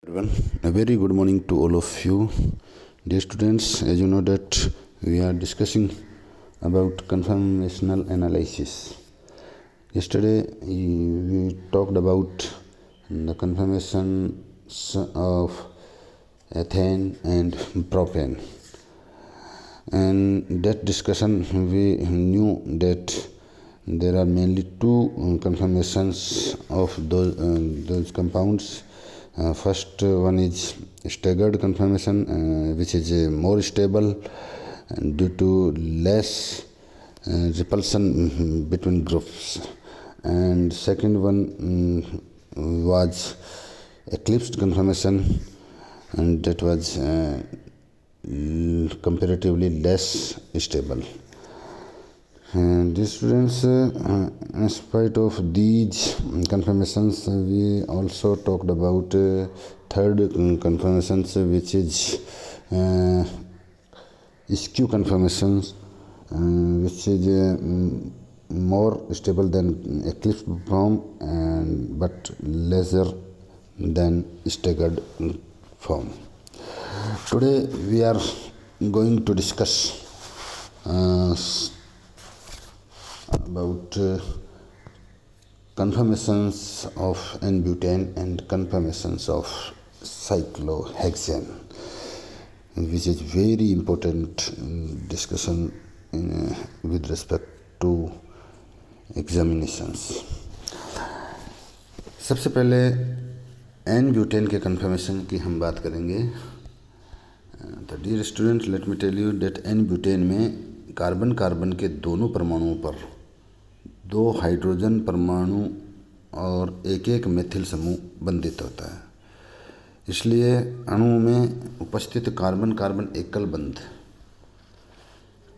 Everyone, a very good morning to all of you. Dear students, as you know that we are discussing about conformational analysis. Yesterday we talked about the conformations of ethane and propane. And that discussion we knew that there are mainly two conformations of those compounds. First one is staggered conformation, which is more stable due to less repulsion between groups, and second one was eclipsed conformation, and that was comparatively less stable. And these students, in spite of these conformations, we also talked about third conformations, which is skew conformations, which is more stable than eclipsed form but lesser than staggered form. Today we are going to discuss about conformations of N-butane and conformations of cyclohexane, which is very important discussion with respect to examinations. सबसे पहले N-butane के conformation की हम बात करेंगे. तो dear student, let me tell you that N-butane में carbon carbon के दोनों परमाणुओं पर दो हाइड्रोजन परमाणु और एक एक मेथिल समूह बंधित होता है. इसलिए अणु में उपस्थित कार्बन कार्बन एकल बंध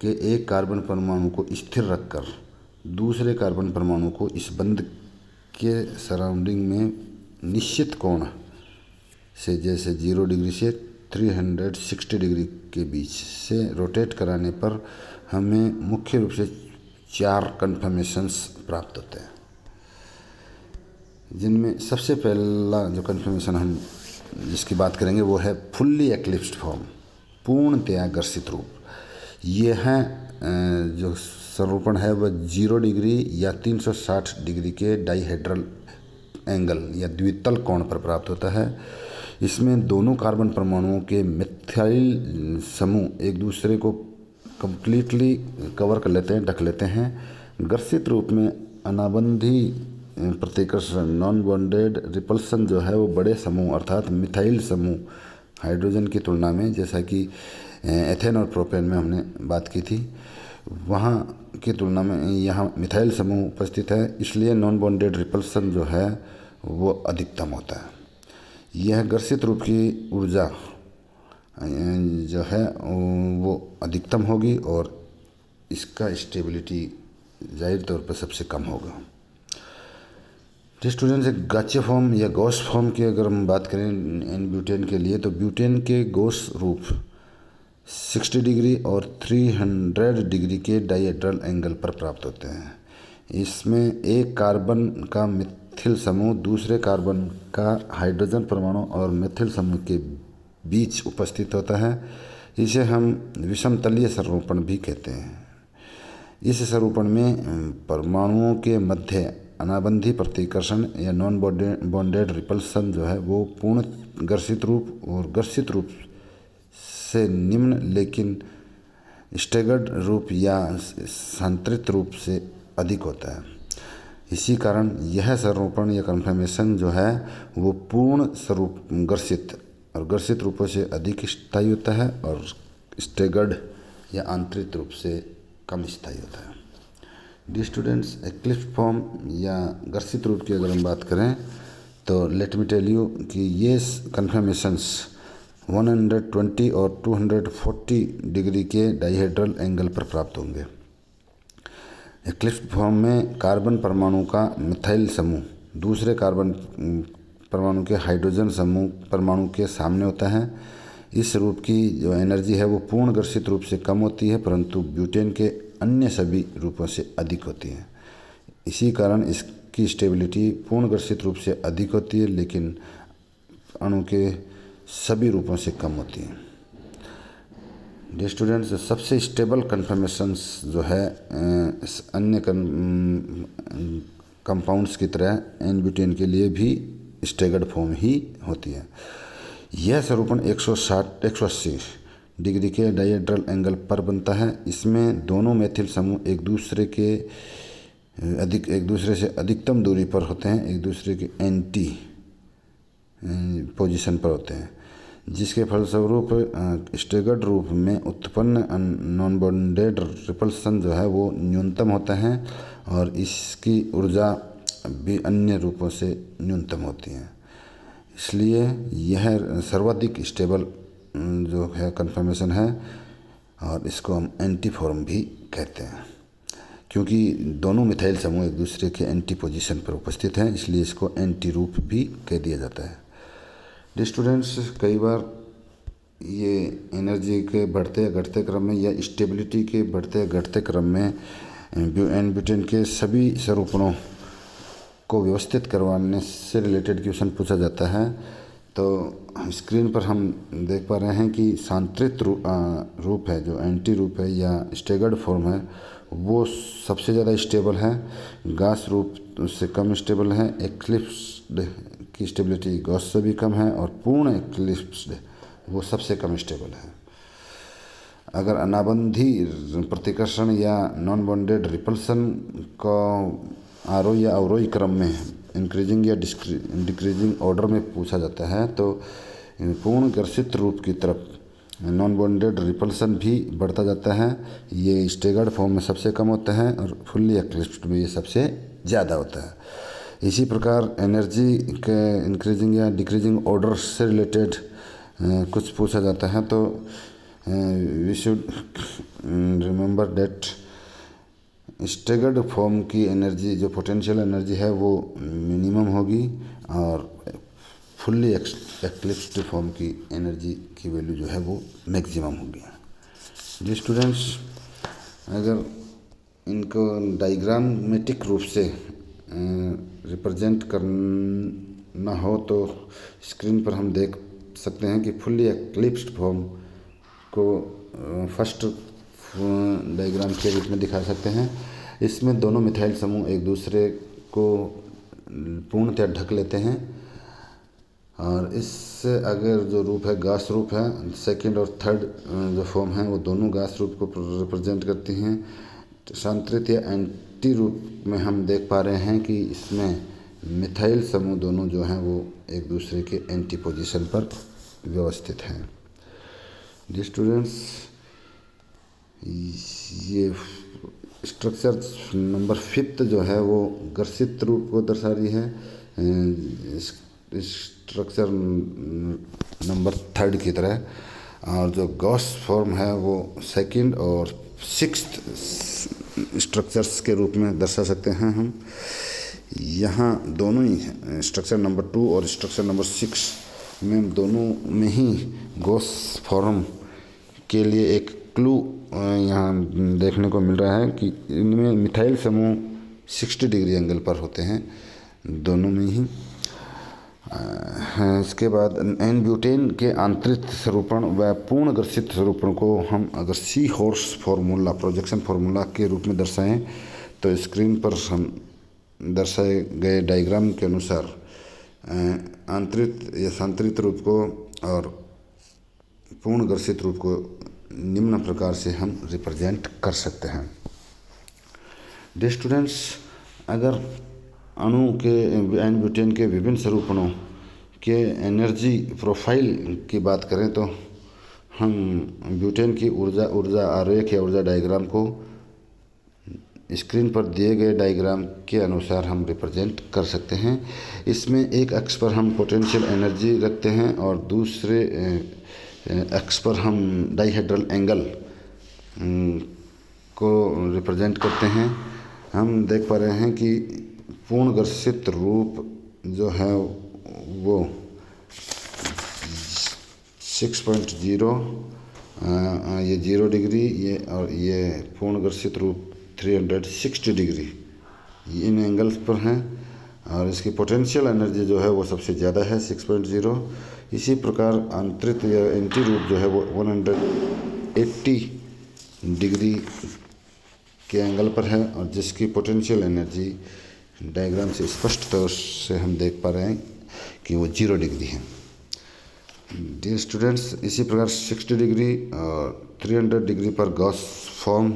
के एक कार्बन परमाणु को स्थिर रखकर दूसरे कार्बन परमाणु को इस बंध के सराउंडिंग में निश्चित कोण से, जैसे 0 डिग्री से 360 डिग्री के बीच से रोटेट कराने पर हमें मुख्य रूप से 4 कन्फर्मेशंस प्राप्त होते हैं, जिनमें सबसे पहला जो कन्फर्मेशन हम जिसकी बात करेंगे वो है फुल्ली एक्लिप्स्ड फॉर्म, पूर्णतया घर्षित रूप. ये है जो स्वरूपण है वह 0 डिग्री या 360 डिग्री के डाइहेड्रल एंगल या द्वितल कोण पर प्राप्त होता है. इसमें दोनों कार्बन परमाणुओं के मिथाइल समूह एक दूसरे को कंप्लीटली कवर कर लेते हैं, ढक लेते हैं. घर्षित रूप में अनाबंधी प्रतिकर्षण नॉन बॉन्डेड रिपल्सन जो है वो बड़े समूह अर्थात मिथाइल समूह हाइड्रोजन की तुलना में, जैसा कि एथेन और प्रोपेन में हमने बात की थी, वहाँ की तुलना में यहाँ मिथाइल समूह उपस्थित है. इसलिए नॉन बॉन्डेड रिपल्सन जो है वो अधिकतम होता है. यह घर्षित रूप की ऊर्जा जो है वो अधिकतम होगी और इसका स्टेबिलिटी जाहिर तौर पर सबसे कम होगा. स्टूडेंट्स, एक गाच्य फॉर्म या गॉस फॉर्म की अगर हम बात करें N-ब्यूटेन के लिए, तो ब्यूटेन के गॉस रूप 60 डिग्री और 300 डिग्री के डाइहेड्रल एंगल पर प्राप्त होते हैं. इसमें एक कार्बन का मिथिल समूह दूसरे कार्बन का हाइड्रोजन परमाणु और मिथिल समूह के बीच उपस्थित होता है. इसे हम विषमतलीय संरूपण भी कहते हैं. इस संरूपण में परमाणुओं के मध्य अनाबंधी प्रतिकर्षण या नॉन बॉन्डेड रिपल्सन जो है वो पूर्ण घर्षित रूप और घर्षित रूप से निम्न लेकिन स्टेगर्ड रूप या संतरित रूप से अधिक होता है. इसी कारण यह संरूपण या कन्फर्मेशन जो है वो पूर्ण स्वरूप घर्षित और घर्षित रूपों से अधिक स्थायी होता है और स्टेगर्ड या आंतरिक रूप से कम स्थायी होता है. डी स्टूडेंट्स, एक्लिप्स्ड फॉर्म या घर्षित रूप की अगर हम बात करें तो लेट मी टेल यू कि ये कन्फर्मेशंस 120 और 240 डिग्री के डाइहेड्रल एंगल पर प्राप्त होंगे. एक्लिप्स्ड फॉर्म में कार्बन परमाणु का मिथाइल समूह दूसरे कार्बन परमाणु के हाइड्रोजन समूह परमाणु के सामने होता है. इस रूप की जो एनर्जी है वो पूर्ण घर्षित रूप से कम होती है, परंतु ब्यूटेन के अन्य सभी रूपों से अधिक होती है. इसी कारण इसकी स्टेबिलिटी पूर्ण घर्षित रूप से अधिक होती है, लेकिन अणु के सभी रूपों से कम होती है। डियर स्टूडेंट्स, सबसे स्टेबल कन्फर्मेशंस जो है अन्य कंपाउंड्स की तरह एन ब्यूटेन के लिए भी स्टेगर्ड फॉर्म ही होती है। यह स्वरूपण 180 डिग्री के डायहेड्रल एंगल पर बनता है। इसमें दोनों मेथिल समूह एक दूसरे से अधिकतम दूरी पर होते हैं, एक दूसरे के एंटी पोजीशन पर होते हैं, जिसके फलस्वरूप स्टेगर्ड रूप में उत्पन्न नॉन बॉन्डेड रिपल्सन जो है वो न्यूनतम होता है और इसकी ऊर्जा भी अन्य रूपों से न्यूनतम होती है। इसलिए यह सर्वाधिक स्टेबल जो है कन्फर्मेशन है और इसको हम एंटी फॉर्म भी कहते हैं, क्योंकि दोनों मिथाइल समूह एक दूसरे के एंटी पोजीशन पर उपस्थित हैं, इसलिए इसको एंटी रूप भी कह दिया जाता है। डियर स्टूडेंट्स, कई बार ये एनर्जी के बढ़ते या घटते क्रम में या स्टेबिलिटी के बढ़ते या घटते क्रम में एन ब्यूटेन के सभी स्वरूपणों को व्यवस्थित करवाने से रिलेटेड क्वेश्चन पूछा जाता है। तो स्क्रीन पर हम देख पा रहे हैं कि सांत्रित रूप है, जो एंटी रूप है या स्टेगर्ड फॉर्म है, वो सबसे ज़्यादा स्टेबल है। गैस रूप उससे कम स्टेबल है। एक्लिप्स्ड की स्टेबिलिटी गॉस से भी कम है और पूर्ण एक्लिप्स्ड वो सबसे कम स्टेबल है। अगर अनाबंधी प्रतिकर्षण या नॉन बॉन्डेड रिपल्सन को आरोही या अवरोही क्रम में इंक्रीजिंग या डिक्रीजिंग ऑर्डर में पूछा जाता है, तो पूर्ण घर्षित रूप की तरफ नॉन बॉन्डेड रिपल्सन भी बढ़ता जाता है। ये स्टेगर्ड फॉर्म में सबसे कम होता है और फुल्ली एक्लिप्स्ड में ये सबसे ज़्यादा होता है। इसी प्रकार एनर्जी के इंक्रीजिंग या डिक्रीजिंग ऑर्डर से रिलेटेड कुछ पूछा जाता है, तो we should remember that staggered form की एनर्जी, जो पोटेंशियल एनर्जी है, वो मिनिमम होगी और फुल्ली एक्लिप्स्ड फॉर्म की एनर्जी की वैल्यू जो है वो मैक्सिमम होगी। जी स्टूडेंट्स, अगर इनको डायग्रामेटिक रूप से रिप्रेजेंट करना हो तो स्क्रीन पर हम देख सकते हैं कि फुल्ली एक्लिप्स्ड फॉर्म को फर्स्ट डायग्राम के रूप में दिखा सकते हैं। इसमें दोनों मिथाइल समूह एक दूसरे को पूर्णतः ढक लेते हैं और इससे अगर जो रूप है गैस रूप है, सेकंड और थर्ड जो फॉर्म है वो दोनों गैस रूप को रिप्रेजेंट करती हैं। सांत्रित या एंटी रूप में हम देख पा रहे हैं कि इसमें मिथाइल समूह दोनों जो हैं वो एक दूसरे के एंटी पोजीशन पर व्यवस्थित हैं। जी स्टूडेंट्स, ये स्ट्रक्चर नंबर 5 जो है वो घर्षित रूप को दर्शा रही है। स्ट्रक्चर नंबर 3 की तरह, और जो गॉस फॉर्म है वो सेकंड और 6th स्ट्रक्चर्स के रूप में दर्शा सकते हैं हम। यहाँ दोनों ही स्ट्रक्चर नंबर 2 और स्ट्रक्चर नंबर 6 में दोनों में ही गॉस फॉर्म के लिए एक क्लू यहाँ देखने को मिल रहा है कि इनमें मिथाइल समूह 60 डिग्री एंगल पर होते हैं दोनों में ही। इसके बाद एन ब्यूटेन के आंतरिक स्वरूपण व पूर्ण घर्षित स्वरूपण को हम अगर sea horse formula, projection formula के रूप में दर्शाएं तो स्क्रीन पर हम दर्शाए गए डायग्राम के अनुसार आंतरिक या सांतरित रूप को और पूर्ण घर्षित रूप को निम्न प्रकार से हम रिप्रेजेंट कर सकते हैं। डियर स्टूडेंट्स, अगर अणु के एन ब्यूटेन के विभिन्न स्वरूपणों के एनर्जी प्रोफाइल की बात करें तो हम ब्यूटेन की ऊर्जा आरेख या ऊर्जा डायग्राम को स्क्रीन पर दिए गए डायग्राम के अनुसार हम रिप्रेजेंट कर सकते हैं। इसमें एक अक्ष पर हम पोटेंशियल एनर्जी रखते हैं और दूसरे अक्ष पर हम डाइहेड्रल एंगल को रिप्रेजेंट करते हैं। हम देख पा रहे हैं कि पूर्ण घर्षित रूप जो है वो 6.0 ये 0 डिग्री, ये और ये पूर्ण घर्षित रूप 360 डिग्री इन एंगल्स पर हैं। और इसकी पोटेंशियल एनर्जी जो है वो सबसे ज़्यादा है 6.0। इसी प्रकार आंतरिक या एंटी रूट जो है वो 180 डिग्री के एंगल पर है और जिसकी पोटेंशियल एनर्जी डायग्राम से स्पष्ट तौर से हम देख पा रहे हैं कि वो 0 डिग्री है। डियर स्टूडेंट्स, इसी प्रकार 60 डिग्री और 300 डिग्री पर गॉस फॉर्म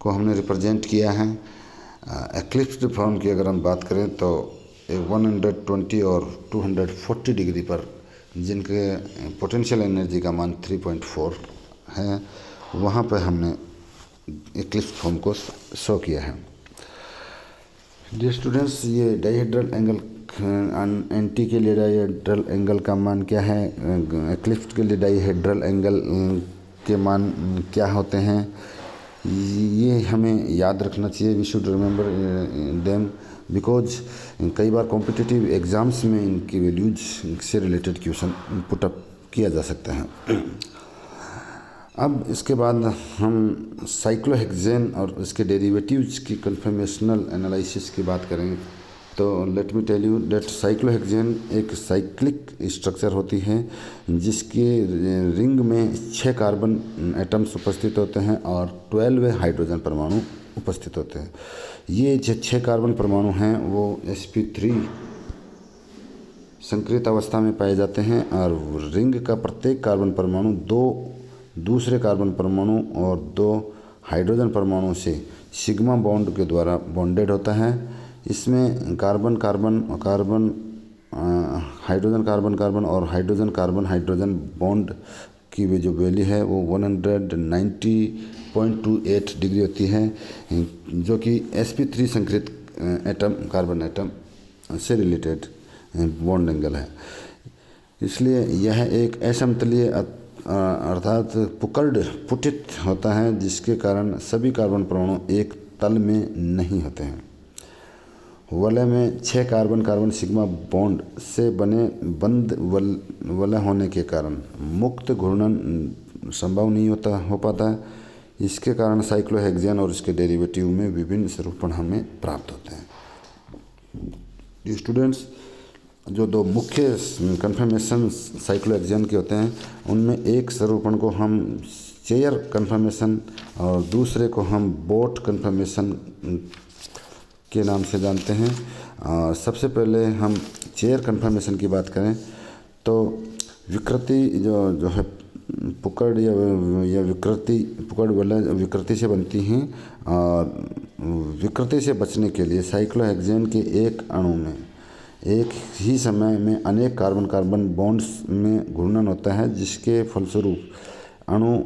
को हमने रिप्रेजेंट किया है। एक्लिप्स्ड फॉर्म की अगर हम बात करें तो 120 और 240 डिग्री पर जिनके पोटेंशियल एनर्जी का मान 3.4 है, वहाँ पर हमने एक्लिप्स फॉर्म को शो किया है। डियर स्टूडेंट्स, ये डायहेड्रल एंगल एंटी के लिए डायहेड्रल एंगल का मान क्या है, एक्लिप्स के लिए डायहेड्रल एंगल के मान क्या होते हैं, ये हमें याद रखना चाहिए। We should remember them because कई बार कॉम्पिटिटिव एग्ज़ाम्स में इनकी वैल्यूज से रिलेटेड क्वेश्चन पुट अप किया जा सकता है। अब इसके बाद हम साइक्लोहेक्सेन और उसके डेरिवेटिव्स की कन्फर्मेशनल एनालिसिस की बात करेंगे। तो let me tell you that cyclohexane एक साइक्लिक स्ट्रक्चर होती है जिसके रिंग में 6 कार्बन एटम्स उपस्थित होते हैं और 12 हाइड्रोजन परमाणु उपस्थित होते हैं। ये जो 6 कार्बन परमाणु हैं वो sp3 संक्रित अवस्था में पाए जाते हैं और रिंग का प्रत्येक कार्बन परमाणु 2 दूसरे कार्बन परमाणु और 2 हाइड्रोजन परमाणु से सिग्मा बॉन्ड के द्वारा बॉन्डेड होता है। इसमें carbon carbon carbon hydrogen carbon carbon और हाइड्रोजन कार्बन हाइड्रोजन बॉन्ड की भी जो वैल्यू है वो 190.28 डिग्री होती है, जो कि sp3 संक्रित एटम कार्बन एटम से रिलेटेड बॉन्ड एंगल है। इसलिए यह एक असमतलीय अर्थात पुटित होता है जिसके कारण सभी कार्बन परमाणु एक तल में नहीं होते हैं। वलय में 6 कार्बन कार्बन सिग्मा बॉन्ड से बने बंद वलय होने के कारण मुक्त घूर्णन संभव नहीं हो पाता है। इसके कारण साइक्लोहेक्सेन और इसके डेरिवेटिव में विभिन्न स्वरूपण हमें प्राप्त होते हैं। स्टूडेंट्स, जो 2 मुख्य कन्फर्मेशन साइक्लोहेक्सेन के होते हैं उनमें एक स्वरूपण को हम चेयर कन्फर्मेशन और दूसरे को हम बोट कन्फर्मेशन के नाम से जानते हैं। सबसे पहले हम चेयर कन्फर्मेशन की बात करें तो विकृति जो है पुकड़ या विकृति पुकड़ वाला विकृति से बनती हैं और विकृति से बचने के लिए साइक्लोहेक्सेन के एक अणु में एक ही समय में अनेक कार्बन कार्बन बॉन्ड्स में घूर्णन होता है, जिसके फलस्वरूप अणु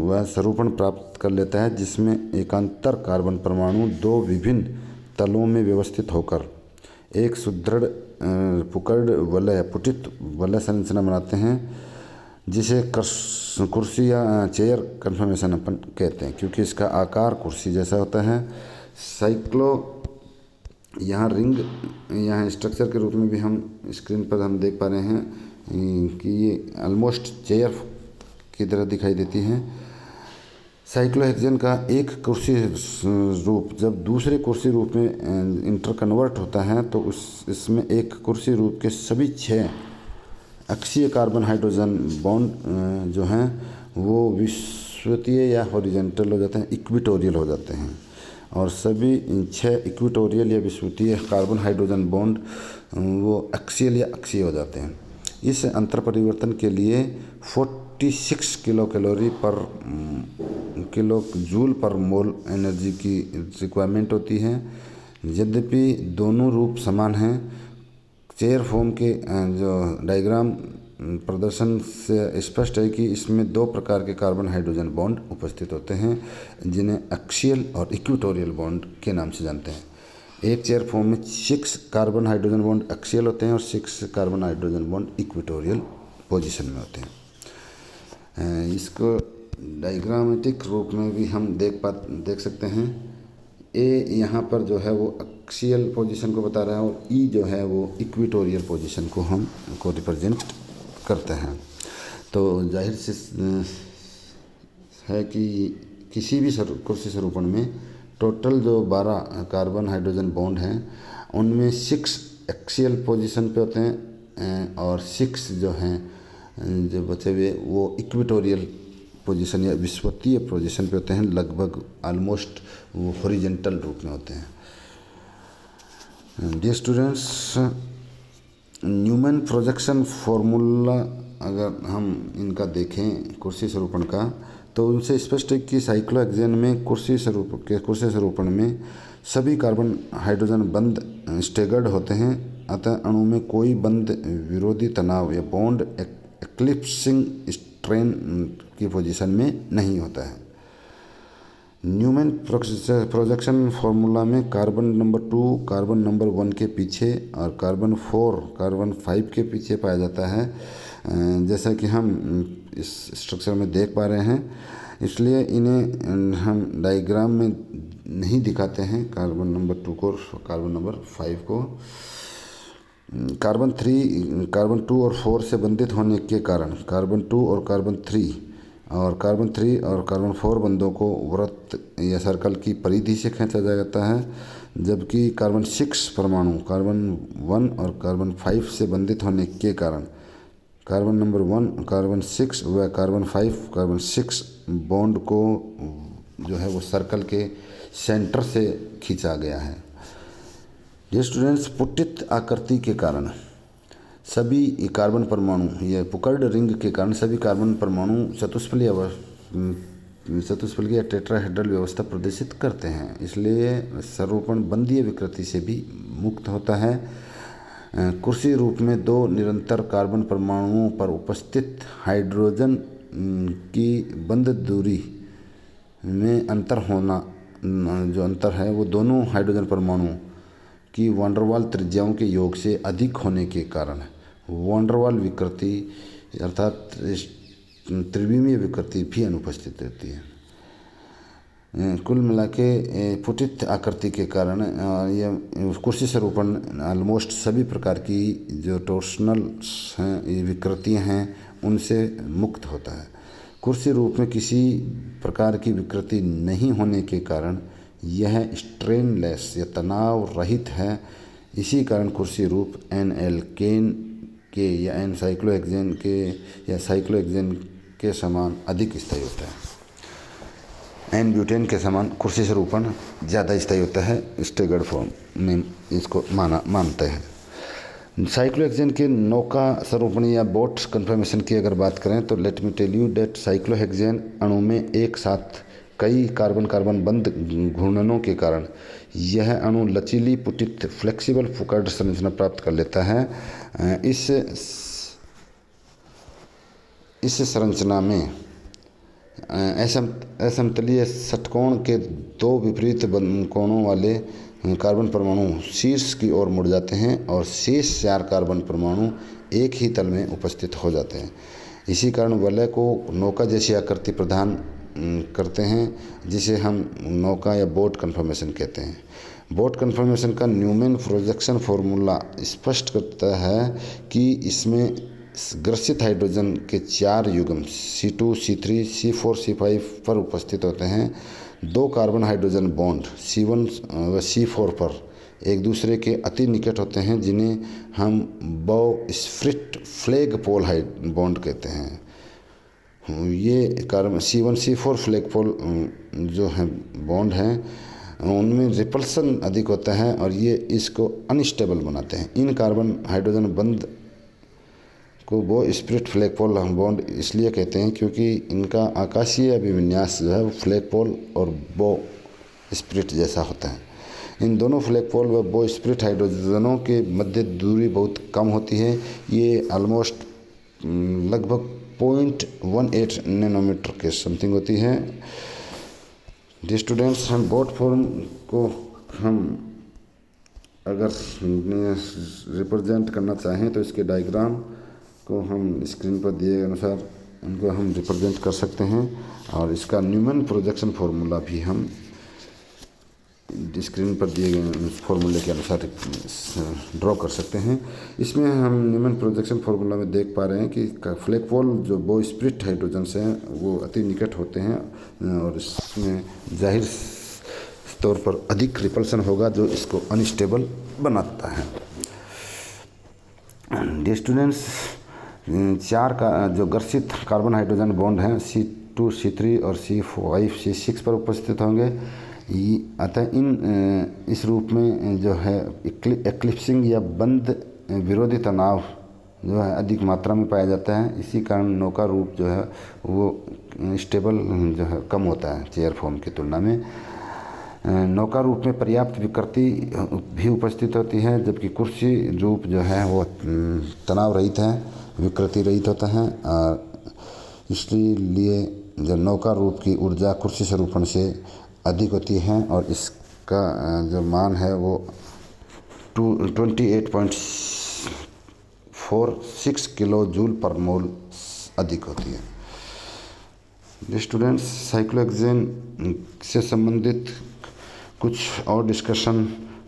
वह स्वरूपण प्राप्त कर लेता है जिसमें एकांतर कार्बन परमाणु 2 विभिन्न तलों में व्यवस्थित होकर एक सुदृढ़ पुकड़ वलय पुटित वलय संरचना बनाते हैं, जिसे कुर्सी या चेयर कन्फर्मेशन अपन कहते हैं, क्योंकि इसका आकार कुर्सी जैसा होता है। साइक्लो यहाँ रिंग यहाँ स्ट्रक्चर के रूप में भी हम स्क्रीन पर हम देख पा रहे हैं कि ये ऑलमोस्ट चेयर की तरह दिखाई देती है। साइक्लोहेक्सेन का एक कुर्सी रूप जब दूसरे कुर्सी रूप में इंटरकन्वर्ट होता है तो इसमें एक कुर्सी रूप के सभी 6 अक्षीय कार्बन हाइड्रोजन बॉन्ड जो हैं वो विषुवतीय या हॉरिजॉन्टल हो जाते हैं, इक्विटोरियल हो जाते हैं और सभी 6 इक्विटोरियल या विषुवतीय कार्बन हाइड्रोजन बॉन्ड वो एक्सियल या अक्षीय हो जाते हैं। इस अंतर परिवर्तन के लिए 46 किलो कैलोरी पर किलो जूल पर मोल एनर्जी की रिक्वायरमेंट होती है। यद्यपि दोनों रूप समान हैं, चेयर फॉर्म के जो डायग्राम प्रदर्शन से स्पष्ट है कि इसमें 2 प्रकार के कार्बन हाइड्रोजन बॉन्ड उपस्थित होते हैं जिन्हें एक्सियल और इक्विटोरियल बॉन्ड के नाम से जानते हैं। एक चेयर फॉर्म में 6 कार्बन हाइड्रोजन बॉन्ड एक्सियल होते हैं और 6 carbon hydrogen bond equatorial position में होते हैं। इसको डायग्रामेटिक रूप में भी हम देख सकते हैं। ए यहाँ पर जो है वो एक्सियल पोजीशन को बता रहा है और ई जो है वो इक्विटोरियल पोजीशन को हम को रिप्रेजेंट करते हैं। तो जाहिर से है कि किसी भी कुर्सी स्वरूपण में टोटल जो 12 कार्बन हाइड्रोजन बॉन्ड हैं उनमें 6 एक्सियल पोजीशन पे होते हैं और 6 जो हैं जो बचे हुए वो इक्वेटोरियल पोजीशन या विषुवतीय पोजीशन पे होते हैं, लगभग ऑलमोस्ट वो हॉरिजॉन्टल रूप में होते हैं। Dear students, Newman projection formula अगर हम इनका देखें कुर्सी स्वरूपण का, तो उनसे स्पष्ट है कि साइक्लोहेक्सेन में कुर्सी स्वरूपण में सभी कार्बन हाइड्रोजन बंद स्टेगर्ड होते हैं, अतः अणु में कोई बंद विरोधी तनाव या बॉन्ड एक्लिप्सिंग स्ट्रेन की पोजीशन में नहीं होता है। न्यूमैन प्रोजेक्शन फार्मूला में कार्बन नंबर 2 कार्बन नंबर 1 के पीछे और कार्बन 4 कार्बन 5 के पीछे पाया जाता है, जैसा कि हम इस स्ट्रक्चर में देख पा रहे हैं। इसलिए इन्हें हम डायग्राम में नहीं दिखाते हैं, कार्बन नंबर 2 को और कार्बन नंबर 5 को। कार्बन 2 और 4 से बंधित होने के कारण कार्बन 2 और कार्बन 3 और कार्बन 4 बंधों को वृत्त या सर्कल की परिधि से खींचा जाता है, जबकि कार्बन 6 परमाणु कार्बन 1 और कार्बन 5 से बंधित होने के कारण कार्बन नंबर 1 कार्बन 6 व कार्बन 5 कार्बन 6 बॉन्ड को जो है वो सर्कल के सेंटर से खींचा गया है। ये स्टूडेंट्स, पुटित आकृति के कारण सभी कार्बन परमाणु या पुकर्ड रिंग के कारण सभी कार्बन परमाणु चतुष्फलकीय या टेट्राहेड्रल व्यवस्था प्रदर्शित करते हैं, इसलिए स्वरूपण बंधीय विकृति से भी मुक्त होता है। कुर्सी रूप में 2 निरंतर कार्बन परमाणुओं पर उपस्थित हाइड्रोजन की बंध दूरी में अंतर होना, जो अंतर है वो दोनों हाइड्रोजन परमाणुओं की वैन डर वाल त्रिज्याओं के योग से अधिक होने के कारण वैन डर वाल विकृति अर्थात त्रिविमीय विकृति भी अनुपस्थित रहती है। कुल मिला के पुटित आकृति के कारण यह कुर्सी स्वरूपण ऑलमोस्ट सभी प्रकार की जो टोर्शनल हैं विकृतियाँ हैं उनसे मुक्त होता है। कुर्सी रूप में किसी प्रकार की विकृति नहीं होने के कारण यह स्ट्रेनलेस या तनाव रहित है। इसी कारण कुर्सी रूप एन एल्केन के या एन साइक्लोहेक्सेन के या साइक्लोहेक्सेन के समान अधिक स्थायी होता है। एन ब्यूटेन के समान कुर्सी स्वरूपण ज़्यादा स्थायी होता है, स्टेगर्ड फॉर्म में इसको मानते हैं। साइक्लोहेक्सेन के नौका स्वरूपण या बोट कन्फर्मेशन की अगर बात करें तो let me tell you that cyclohexane अणु में एक साथ कई कार्बन कार्बन बंद घूर्णनों के कारण यह अणु लचीली पुटित फ्लेक्सिबल पुकर्ड संरचना प्राप्त कर लेता है। इस संरचना में असमतलीय षटकोण के 2 विपरीत कोणों वाले कार्बन परमाणु शीर्ष की ओर मुड़ जाते हैं और शेष 4 कार्बन परमाणु एक ही तल में उपस्थित हो जाते हैं। इसी कारण वलय को नौका जैसी आकृति प्रदान करते हैं, जिसे हम नौका या बोट कन्फर्मेशन कहते हैं। बोट कन्फर्मेशन का न्यूमैन प्रोजेक्शन फार्मूला स्पष्ट करता है कि इसमें ग्रसित हाइड्रोजन के 4 युग्म C2, C3, C4, C5 पर उपस्थित होते हैं। 2 कार्बन हाइड्रोजन बॉन्ड C1 व C4 पर एक दूसरे के अति निकट होते हैं, जिन्हें हम बॉ-स्प्लिट फ्लैग पोल बॉन्ड कहते हैं। ये कार्बन C1, C4 फ्लैग पोल जो हैं बॉन्ड हैं उनमें रिपल्सन अधिक होता है और ये इसको अनस्टेबल बनाते हैं। इन कार्बन हाइड्रोजन बंद को बॉ-स्प्लिट फ्लैग पोल बॉन्ड इसलिए कहते हैं क्योंकि इनका आकाशीय अभिविन्यास जो है वो फ्लैग पोल और बॉ-स्प्लिट जैसा होता है। इन दोनों फ्लैग पोल व बॉ-स्प्लिट हाइड्रोजनों के मध्य दूरी बहुत कम होती है। ये ऑलमोस्ट लगभग 0.18 नैनोमीटर के समथिंग होती है। डी स्टूडेंट्स, हम बोट फॉर्म को हम अगर रिप्रेजेंट करना चाहें तो इसके डायग्राम को हम स्क्रीन पर दिए अनुसार उनको हम रिप्रेजेंट कर सकते हैं और इसका न्यूमैन प्रोजेक्शन फार्मूला भी हम स्क्रीन पर दिए गए फार्मूले के अनुसार ड्रॉ कर सकते हैं। इसमें हम न्यूमैन प्रोजेक्शन फार्मूला में देख पा रहे हैं कि फ्लैग पोल जो बॉ-स्प्लिट हाइड्रोजन हैं वो अति निकट होते हैं और इसमें जाहिर तौर पर अधिक रिपल्सन होगा जो इसको अनस्टेबल बनाता है। डी स्टूडेंट्स, 4 का जो घर्षित कार्बन हाइड्रोजन बॉन्ड हैं C2 C3 और C5 C6 पर उपस्थित होंगे। अतः इस रूप में जो है एक्लिप्सिंग या बंद विरोधी तनाव जो है अधिक मात्रा में पाया जाता है। इसी कारण नौका रूप जो है वो स्टेबल जो है कम होता है चेयर फॉर्म की तुलना में। नौका रूप में पर्याप्त विकृति भी उपस्थित होती है, जबकि कुर्सी रूप जो है वो तनाव रहित है, विकृति रहित होता है। और इसलिए जो नौका रूप की ऊर्जा कुर्सी स्वरूपण से अधिक होती है और इसका जो मान है वो 28.46 किलो जूल पर मोल अधिक होती है। स्टूडेंट्स, साइक्लोहेक्सेन से संबंधित कुछ और डिस्कशन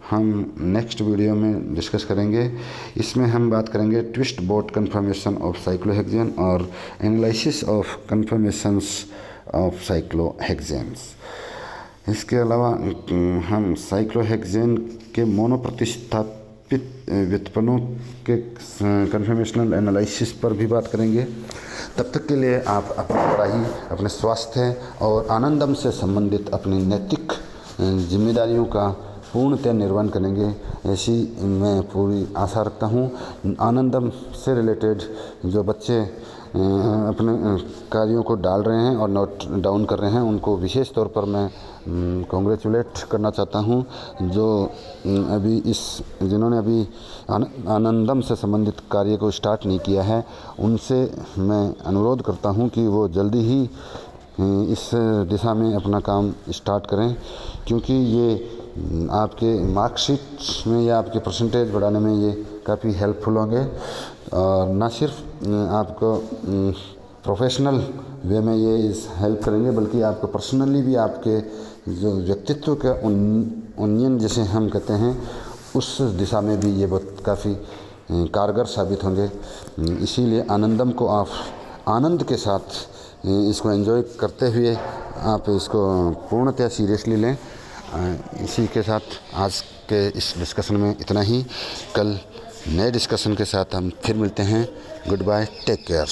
हम नेक्स्ट वीडियो में डिस्कस करेंगे। इसमें हम बात करेंगे twist boat confirmation of cyclohexane और एनालिसिस ऑफ कन्फर्मेशंस ऑफ साइक्लोहेक्सेन्स। इसके अलावा हम साइक्लोहेक्सेन के मोनोप्रतिस्थापित व्युत्पन्नों के कन्फर्मेशनल एनालिसिस पर भी बात करेंगे। तब तक के लिए आप अपनी पढ़ाई, अपने स्वास्थ्य और आनंदम से संबंधित अपनी नैतिक जिम्मेदारियों का पूर्णतः निर्वहन करेंगे, ऐसी मैं पूरी आशा रखता हूँ। आनंदम से रिलेटेड जो बच्चे अपने कार्यों को डाल रहे हैं और नोट डाउन कर रहे हैं, उनको विशेष तौर पर मैं कॉन्ग्रेचुलेट करना चाहता हूँ। जो जिन्होंने अभी आनंदम से संबंधित कार्य को स्टार्ट नहीं किया है, उनसे मैं अनुरोध करता हूँ कि वो जल्दी ही इस दिशा में अपना काम स्टार्ट करें, क्योंकि ये आपके मार्कशीट में या आपके परसेंटेज बढ़ाने में ये काफ़ी हेल्पफुल होंगे। और न सिर्फ आपको प्रोफेशनल वे में ये हेल्प करेंगे, बल्कि आपको पर्सनली भी आपके जो व्यक्तित्व का उन्नयन जिसे हम कहते हैं, उस दिशा में भी ये बहुत काफ़ी कारगर साबित होंगे। इसीलिए आनंदम को आप आनंद के साथ इसको एंजॉय करते हुए आप इसको पूर्णतः सीरियसली लें। इसी के साथ आज के इस डिस्कशन में इतना ही। कल नए डिस्कशन के साथ हम फिर मिलते हैं। Goodbye, take care.